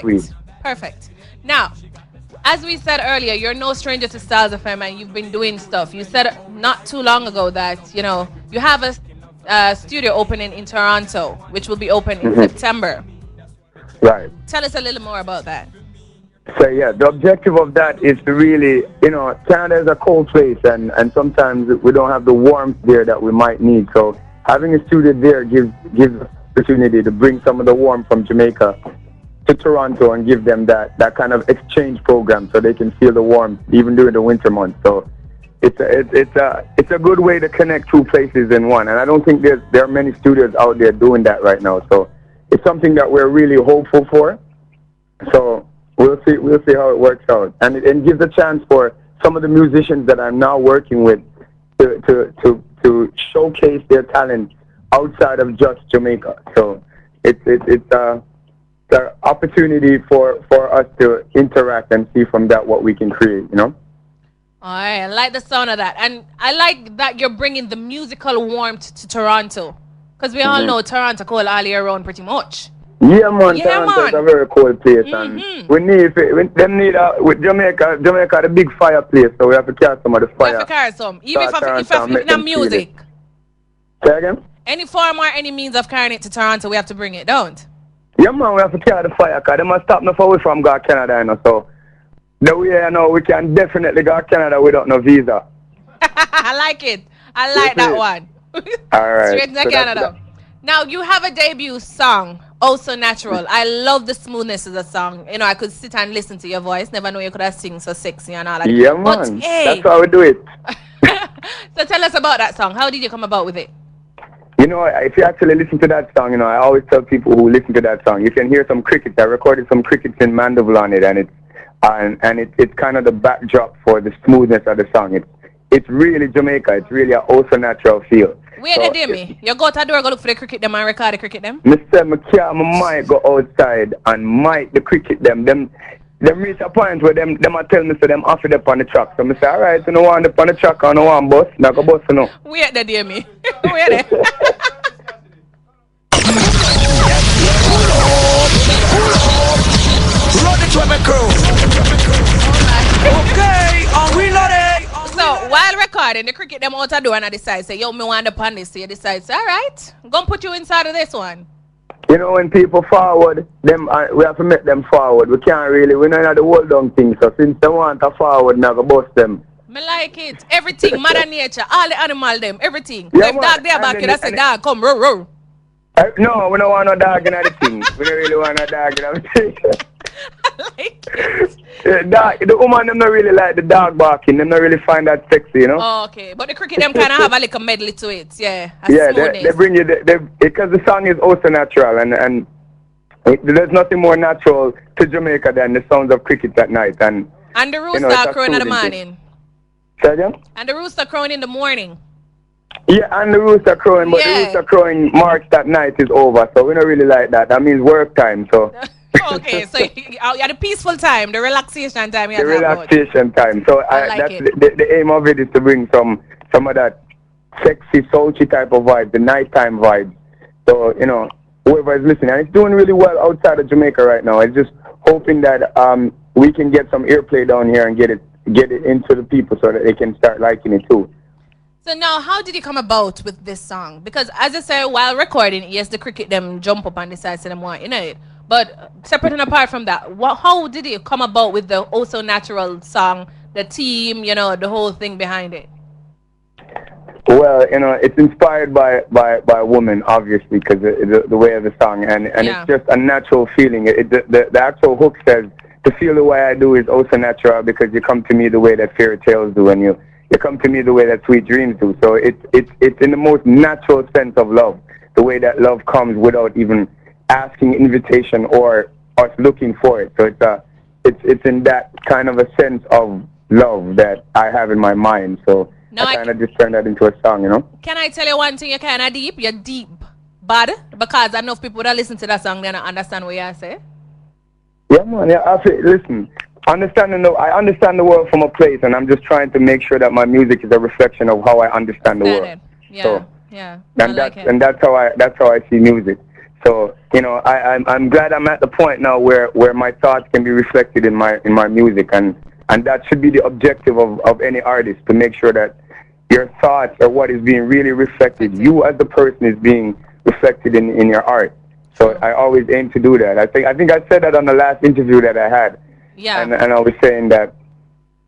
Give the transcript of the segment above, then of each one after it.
sweet. Perfect. Now, as we said earlier, you're no stranger to Styles FM and you've been doing stuff. You said not too long ago that, you have a studio opening in Toronto, which will be open in Hmm. September. Right. Tell us a little more about that. So yeah, the objective of that is to really, Canada is a cold place, and sometimes we don't have the warmth there that we might need. So having a studio there gives us opportunity to bring some of the warmth from Jamaica to Toronto and give them that kind of exchange program, so they can feel the warmth even during the winter months. So it's a good way to connect two places in one, and I don't think there are many studios out there doing that right now. So it's something that we're really hopeful for. So we'll see how it works out, and it gives a chance for some of the musicians that I'm now working with to showcase their talent outside of just Jamaica. So it's an opportunity for us to interact and see from that what we can create. All right, I like the sound of that. And I like that you're bringing the musical warmth to Toronto. Because we all Hmm. know Toronto cold all year round pretty much. Yeah, man, Yeah, Toronto is a man. very cold place, and Mm-hmm. them need with Jamaica the big fireplace, so we have to catch some of the We have to fire. carry some. Even Start if Toronto and make it's not them feel it. music. Say again? Any form or any means of carrying it to Toronto, we have to bring it, don't? Yeah, man, we have to carry the fire, because they must stop no away from go Canada, so the way I know we can definitely go Canada without no visa. I like it. I like that one. All right. Straight to So Canada. Now, you have a debut song, Also Natural. I love the smoothness of the song. I could sit and listen to your voice. Never know you could have sing so sexy and all that. yeah, But, man. hey. That's how we do it. So tell us about that song. How did you come about with it? If you actually listen to that song, I always tell people who listen to that song, you can hear some crickets. I recorded some crickets in Mandeville on it, and it's kind of the backdrop for the smoothness of the song. It's really Jamaica. It's really a also natural feel. Wait So, a day, me. You go to the door, go look for the cricket them and record the cricket them? Mr. I might go outside and mic the cricket them reach a point where them I tell me so them off it up on the track. So I say, all right, you know want up on the track or no one bus, now go bus no. Wait the day, me. Wait there. Run it with me crew. Okay, I'm reloaded. So while recording, the cricket them out the door and I decide, say, yo, me want the pan this. So you decide, say, all right, gonna put you inside of this one. When people forward, we have to make them forward. We can't really, we don't have the hold down thing. So since they want to forward, now go bust them. Me like it. Everything, mother nature, all the animal them, everything. Yeah, So if man. dog there And back then here, I the- say, and dog, come, roar, roar. No, we don't want no dog in the thing. We don't really want no dog in the thing. Like it. The woman, them not really like the dog barking. Them not really find that sexy. Oh, okay, but the cricket them kind of have a little medley to it, yeah. A Yeah, smoothness. they bring you, because the song is also natural, and there's nothing more natural to Jamaica than the sounds of crickets at night. And And the rooster it's a crowing in the soothing thing. morning. Say again? And the rooster crowing in the morning. Yeah, and the rooster crowing, but Yeah. the rooster crowing marks that night is over, so we don't really like that. That means work time, so Okay, so you had the peaceful time, the relaxation time. the relaxation time. So I like that's it. the aim of it is to bring some of that sexy, sultry type of vibe, the nighttime vibe. So whoever is listening, and it's doing really well outside of Jamaica right now. It's just hoping that we can get some airplay down here and get it into the people so that they can start liking it too. So now, how did you come about with this song? Because as I said, while recording, yes, the cricket them jump up and decide to them want it. But separate and apart from that, how did you come about with the Also Natural song, the team, the whole thing behind it? Well, it's inspired by a woman, obviously, because the way of the song, and Yeah. it's just a natural feeling. The actual hook says, "To feel the way I do is also natural because you come to me the way that fairy tales do, and you come to me the way that sweet dreams do." So it's in the most natural sense of love, the way that love comes without even asking invitation or us looking for it. So it's in that kind of a sense of love that I have in my mind. So Now I kind of just turned that into a song. Can I tell you one thing? You're kind of deep. You're deep, bad, because enough people that listen to that song, they don't understand what you say. Yeah, man. Yeah, listen. I understand the world from a place, and I'm just trying to make sure that my music is a reflection of how I understand the world. Yeah, So, yeah. I like it. and that's how I see music. So, I'm glad I'm at the point now where my thoughts can be reflected in my music, and that should be the objective of any artist, to make sure that your thoughts are what is being really reflected. You as the person is being reflected in your art. So I always aim to do that. I think I said that on the last interview that I had. Yeah. And I was saying that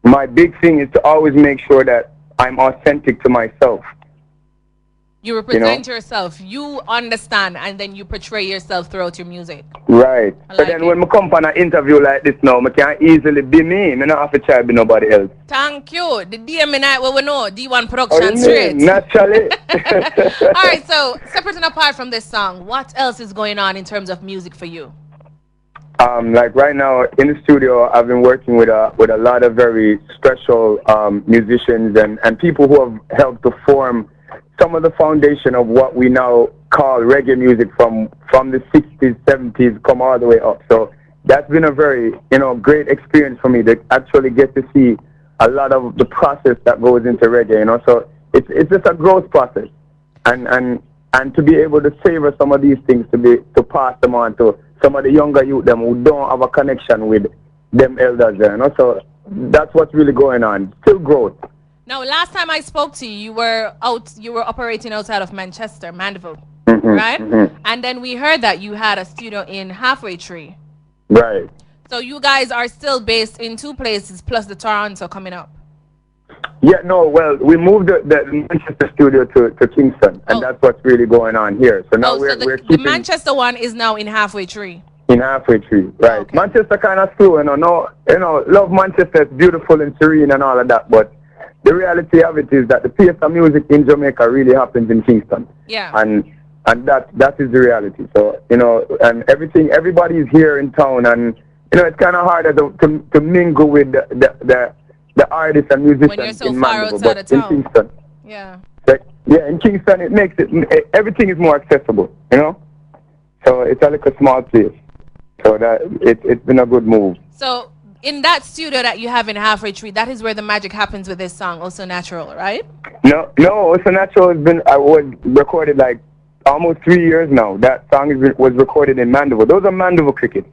my big thing is to always make sure that I'm authentic to myself. You represent yourself. You understand, and then you portray yourself throughout your music. Right. So then when I come on an interview like this now, I can easily be me. I don't have to try to be nobody else. Thank you. The Dami Knight, well, we know, D1 production straight. Naturally. All right, so separate and apart from this song, what else is going on in terms of music for you? Like right now in the studio, I've been working with a lot of very special musicians and people who have helped to form some of the foundation of what we now call reggae music from the 60s, 70s, come all the way up. So that's been a very, great experience for me to actually get to see a lot of the process that goes into reggae, So it's just a growth process. And to be able to savor some of these things, to pass them on to some of the younger youth, them who don't have a connection with them elders, So that's what's really going on. Still growth. Now, last time I spoke to you, you were operating outside of Manchester, Mandeville, right? Mm-hmm. And then we heard that you had a studio in Halfway Tree. Right. So you guys are still based in two places, plus the Toronto coming up. Yeah, no, well, we moved the Manchester studio to Kingston, and that's what's really going on here. So now we're keeping... The Manchester one is now in Halfway Tree. In Halfway Tree, right. Okay. Manchester kind of slow, love Manchester, it's beautiful and serene and all of that, but the reality of it is that the pace of music in Jamaica really happens in Kingston. Yeah. And that is the reality. So, and everybody is here in town, and, it's kind of harder to mingle with the artists and musicians when you're so in far Mandeville, outside of town. in Kingston. Yeah. In Kingston, it makes everything is more accessible, So it's a little small place. So that it's been a good move. So in that studio that you have in Halfway Tree, that is where the magic happens with this song, Also Natural, right? No, Also Natural was recorded like almost 3 years now. That song was recorded in Mandeville. Those are Mandeville cricket.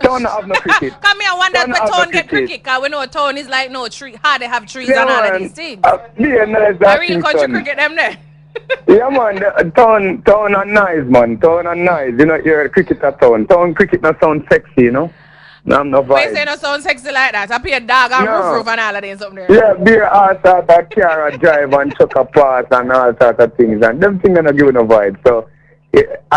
Town have no cricket. Come here, one that but town get cricket, because we know town is like no tree, hard to have trees and all of these things. I real country cricket them there. Yeah, man, town and nice, man. Town and nice. You're a cricketer town. Town cricket not sound sexy, I'm no vibe. Why say no sound sexy like that? I pay a dog and roof and all of things up there. Yeah, beer all sort of car and drive and chuck a pass and all sort of things. And them things are not giving no vibe. So,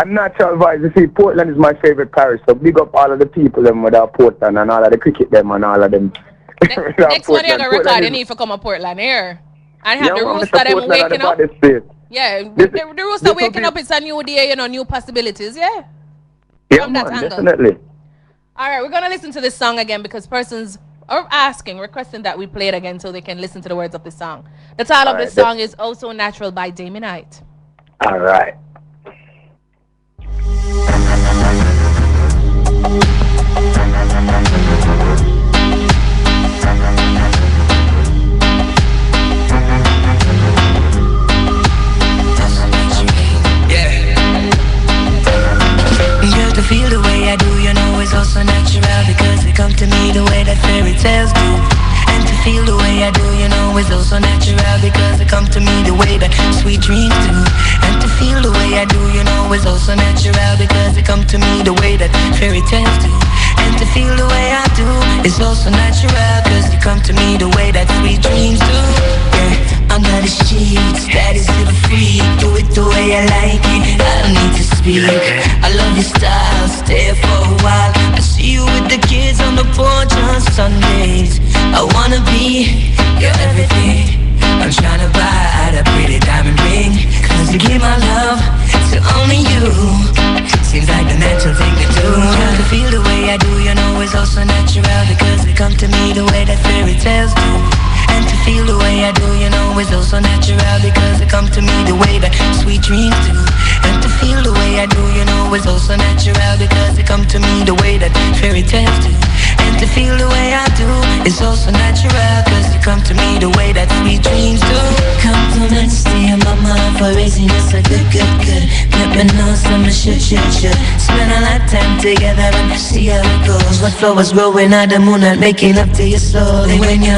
natural vibes. You see, Portland is my favorite parish. So, big up all of the people them with our Portland and all of the cricket them and all of them. Next one you're going to record, you need to come to Portland here. And have the rooster them waking up. Yeah, the rooster waking up, it's a new day, new possibilities, yeah? Yeah, from that angle. Definitely. All right, we're going to listen to this song again because persons are requesting that we play it again so they can listen to the words of the song. The title of this song is Also Natural by Dami Knight. All right. To feel the way I do, it's also natural because it come to me the way that fairy tales do. And to feel the way I do, it's also natural because it come to me the way that sweet dreams do. And to feel the way I do, it's also natural because it come to me the way that fairy tales do. And to feel the way I do, it's also natural because it come to me the way that sweet dreams do. Yeah, under the sheets, that is little free. Do it the way I like it, I don't need to speak. I love your style, stay for a while. I see you with the kids on the porch on Sundays. I wanna be your everything. I'm trying to buy that pretty diamond ring, cause you give my love to only you. Seems like the natural thing to do. To feel the way I do, it's also natural because it come to me the way that fairy tales do. And to feel the way I do, it's also natural because it come to me the way that sweet dreams do. And to feel the way I do, it's also natural because it come to me the way that fairy tales do. And to feel the way I do, it's also natural cause you come to me the way that sweet dreams do. Compliments to your mama, for raising us a good. Let me know some should. Spend a lot of time together and see how it goes. What flowers growing out the moon and making up to your soul. And when you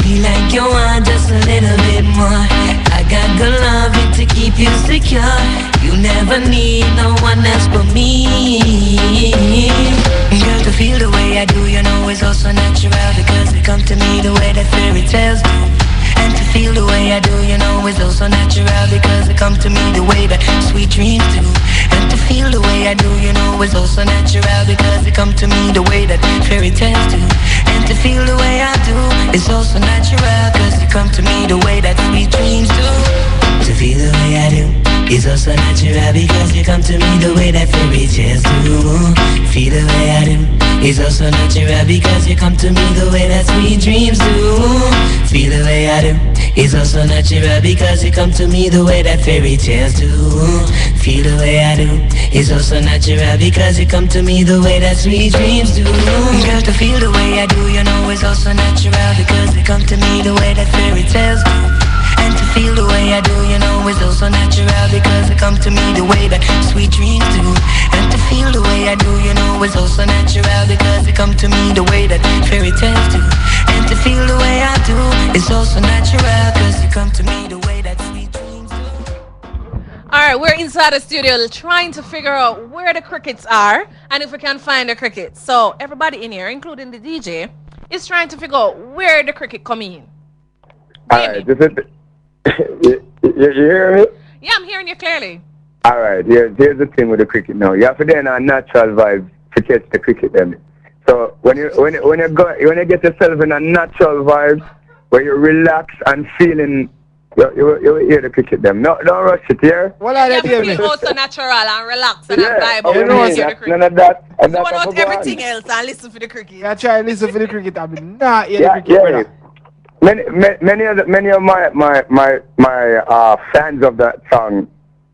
feel like you want just a little bit more, I got good loving to keep you secure. You never need no one else but me. Girl, to feel the way I do, you know, is also natural, because it come to me the way that fairy tales do. And to feel the way I do, you know, is also natural, because it come to me the way that sweet dreams do. And to feel the way I do, you know, is also natural, because it come to me the way that fairy tales do. And to feel the way I do is also natural, because it come to me the way that sweet dreams do. To feel the way I do is also natural, because you come to me the way that fairy tales do. Feel the way I do is also natural, because you come to me the way that sweet dreams do. Feel the way I do is also natural, because you come to me the way that fairy tales do. Feel the way I do is also natural, because you come to me the way that sweet dreams do. Girl, to feel the way I do, you know, is also natural, because you come to me the way that fairy tales do. And to feel the way I do, you know, is also natural, because it come to me the way that sweet dreams do. And to feel the way I do, you know, is also natural, because it come to me the way that fairy tales do. And to feel the way I do is also natural, because it come to me the way that sweet dreams do. Alright, we're inside the studio trying to figure out where the crickets are and if we can find the crickets. So everybody in here, including the DJ, is trying to figure out where the cricket come in. Alright, this is you hear me? Yeah, I'm hearing you clearly. Alright, here's the thing with the cricket now. You have to then a natural vibe to catch the cricket then. So when you get yourself in a natural vibe where you relax and feeling, you hear the cricket them. No, don't rush it here. What are You they have to doing? feel also natural and relax and Yeah, vibe you out know, and hear the that's cricket. none of that. And So that's what how about we go on. everything else and listen for the cricket? I try and listen for the cricket. I mean, nah, hear the cricket, brother. Many of my fans of that song,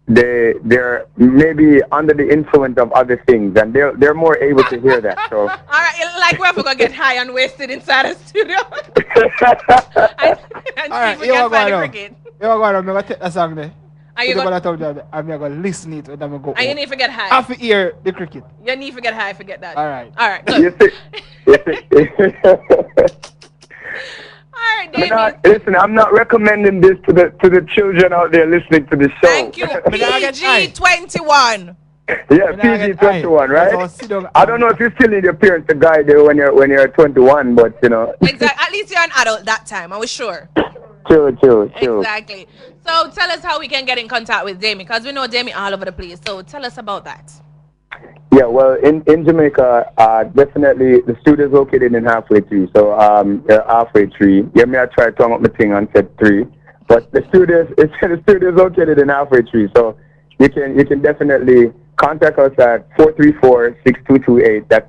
they're maybe under the influence of other things, and they're more able to hear that. So, All right, like we're gonna get high and wasted inside the studio and see if we can find the cricket. You go on, I'm going to take the song there. Are you gonna? I'm going to listen it and I'm going to go. And you need to get I high. have to hear the cricket. You need to get high. Forget that. All right. All right. you Good. see, All right, David. listen, I'm not recommending this to the children out there listening to the show. Thank you. PG-21. Yeah, PG-21, right? Sit down. I don't know if you still need your parents to guide you when you're 21, but you know. Exactly. At least you're an adult that time. I was sure. Chill. Exactly. So tell us how we can get in contact with Dami, because we know Dami all over the place. So tell us about that. Yeah, well, in Jamaica, definitely the studio is located in Halfway Tree. So Halfway Tree. Yeah, me I tried to hang up my thing and said 3, but the studio is located in Halfway Tree. So you can definitely contact us at 434-6228. That's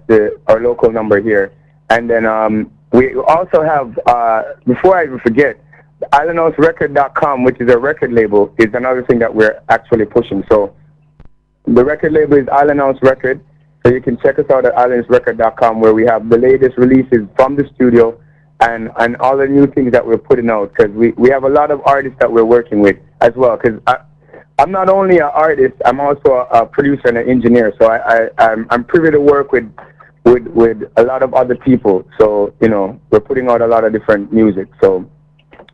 our local number here. And then we also have before I even forget, IslandHouseRecord.com, which is a record label, is another thing that we're actually pushing. So the record label is Island House Record, so you can check us out at islandhouserecord.com, where we have the latest releases from the studio and all the new things that we're putting out, because we have a lot of artists that we're working with as well, because I'm not only an artist, I'm also a producer and an engineer, so I'm privy to work with a lot of other people. So, you know, we're putting out a lot of different music, so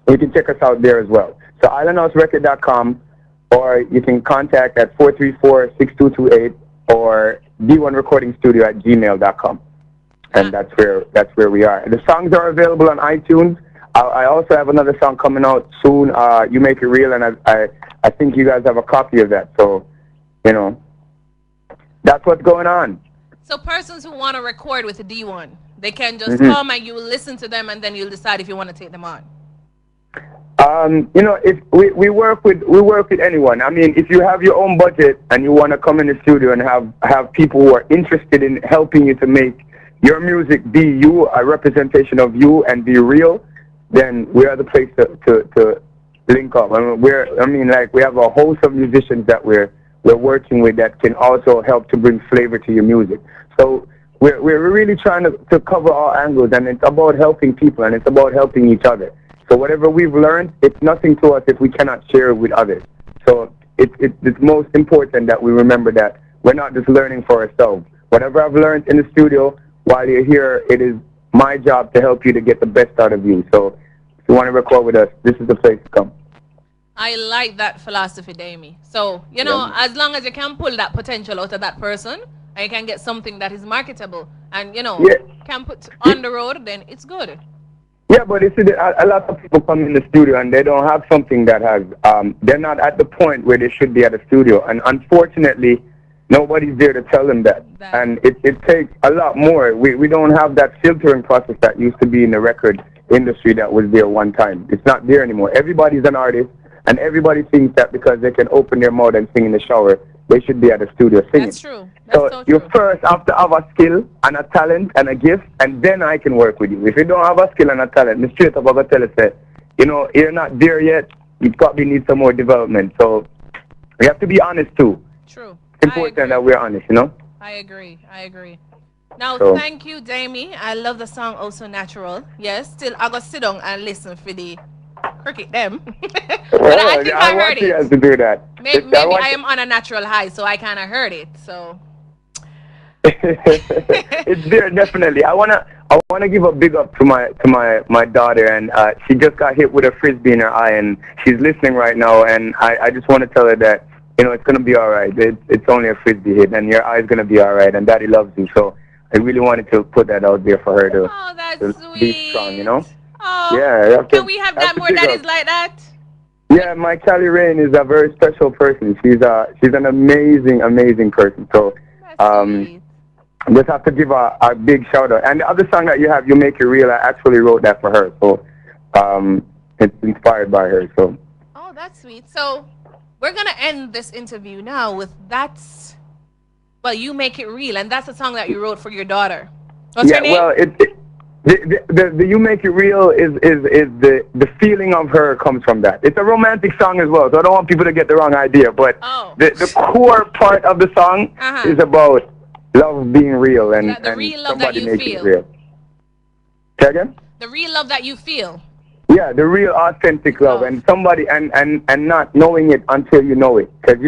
you can check us out there as well. So islandhouserecord.com, or you can contact at 434-6228 or d1recordingstudio@gmail.com. And that's where we are. The songs are available on iTunes. I also have another song coming out soon, You Make It Real, and I think you guys have a copy of that. So, you know, that's what's going on. So persons who want to record with a D1, they can just come and you will listen to them, and then you'll decide if you want to take them on. You know, if we work with anyone. I mean, if you have your own budget and you want to come in the studio and have people who are interested in helping you to make your music be you, a representation of you, and be real, then we are the place to link up. I mean, we have a host of musicians that we're working with that can also help to bring flavor to your music. So we're really trying to cover all angles, and it's about helping people, and it's about helping each other. So whatever we've learned, it's nothing to us if we cannot share it with others. So it's most important that we remember that we're not just learning for ourselves. Whatever I've learned in the studio, while you're here, it is my job to help you to get the best out of you. So if you want to record with us, this is the place to come. I like that philosophy, Dami. So, you know, as long as you can pull that potential out of that person, and you can get something that is marketable, and, you know, can put on the road, then it's good. Yeah, but you see, a lot of people come in the studio and they don't have something that has, they're not at the point where they should be at a studio. And unfortunately, nobody's there to tell them that. And it takes a lot more. We don't have that filtering process that used to be in the record industry that was there one time. It's not there anymore. Everybody's an artist, and everybody thinks that because they can open their mouth and sing in the shower, they should be at the studio singing. That's true. That's so you true. first have to have a skill and a talent and a gift, and then I can work with you. If you don't have a skill and a talent, the straight up I'm going to tell you, say, you know, you're not there yet. You probably need some more development. So we have to be honest too. True. It's important that we're honest, you know? I agree. Now, So, thank you, Dami. I love the song Also Natural. Yes, still I got to sit down and listen for the cricket them. But I think I heard want you it. guys to do that. Maybe I am on a natural high, so I kind of heard it. So it's there definitely. I wanna give a big up to my daughter, and she just got hit with a frisbee in her eye, and she's listening right now. And I just want to tell her that, you know, it's gonna be all right. It's only a frisbee hit, and your eye's gonna be all right. And Daddy loves you, so I really wanted to put that out there for her to be strong, you know. Oh, yeah. can we have that more daddies like that? Yeah, my Callie Rain is a very special person. She's an amazing person. So just have to give a big shout out. And the other song that you have, You Make It Real, I actually wrote that for her. So it's inspired by her. So. Oh, that's sweet. So we're gonna end this interview now with You Make It Real, and that's a song that you wrote for your daughter. What's her name? Well, the You Make It Real is the feeling of her comes from that. It's a romantic song as well, so I don't want people to get the wrong idea. But the core part of the song is about love being real and the real love somebody that you make it feel. real. Say again? The real love that you feel. Yeah, the real authentic love, and somebody and not knowing it until you know it, because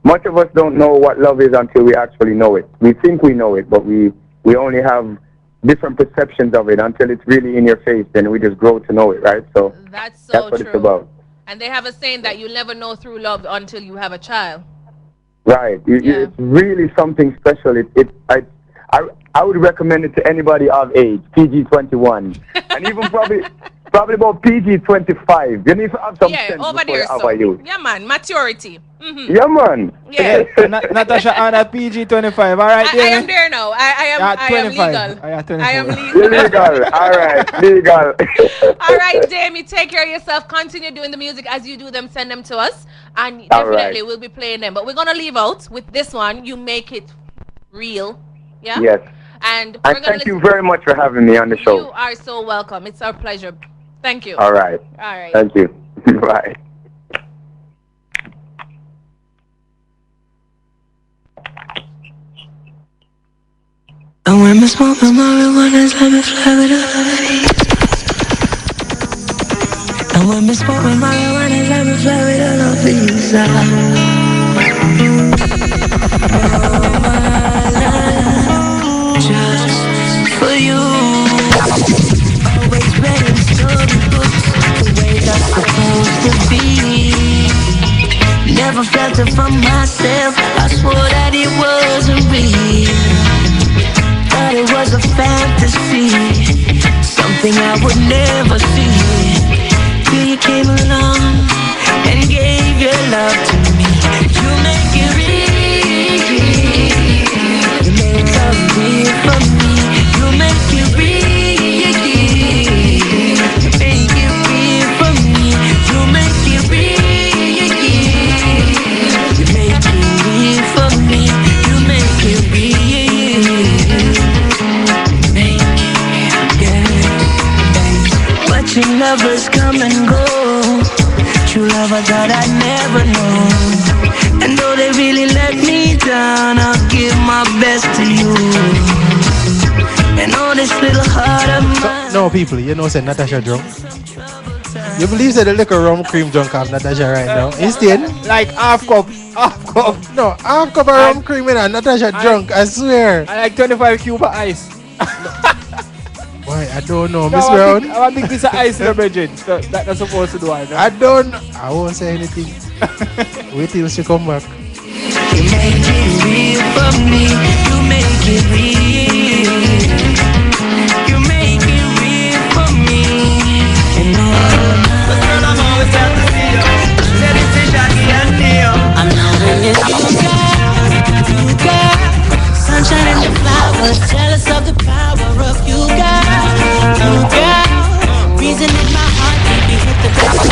much of us don't know what love is until we actually know it. We think we know it, but we only have different perceptions of it until it's really in your face, then we just grow to know it, right? So that's what true. It's about. And they have a saying that you'll never know through love until you have a child. Right. It's really something special. I would recommend it to anybody of age, PG-21, and even probably about PG-25. You need to have some sense over before there, you have a youth. Yeah, man, maturity. Mm-hmm. Yeah, man. Yeah. Natasha on a PG-25. All right, I am there now. I am legal. I am legal. You're legal. All right, legal. All right, Dami, take care of yourself. Continue doing the music as you do them. Send them to us, and definitely we'll be playing them. But we're gonna leave out with this one. You Make It Real. Yeah. Yes. And thank you very much for having me on the show. You are so welcome. It's our pleasure. Thank you. All right. Thank you. Bye. And when we smoke my marijuana, let me fly with a love. And when we smoke my marijuana, let me fly with a love visa. Oh, my love, just for you. Always ready to storybooks, the way that's supposed to be. Never felt it from myself, I swore that it wasn't real. Thought it was a fantasy, something I would never see. Till you came along and gave your love to me. You make it real. You make love real for me. You make it real. You make it real for me. You make it real. You make it real for me. You make it real. Make it real, yeah. Watching lovers come and go. True love I thought I'd never know. And though they really let me down, I'll give my best to you. And all this little heart of mine. No, people, you know, say Natasha drunk. You believe that the liquor rum cream drunk of Natasha right now? Instead, Like half cup. no, half cup of rum cream in Natasha drunk, I swear. I like 25 cube of ice. Why, I don't know, No, Miss Brown. I want to think this is ice in the bridge. That's supposed to do it. I don't, I won't say anything. Wait till she come back. You make it real for me. You make it real. You make it real for me. And But girl, I'm always glad to see you. Steady to Shaggy and Neo. I'm knowing it's you got sunshine in the flowers. Jealous of the power of you got reason in my heart. Baby, hit the best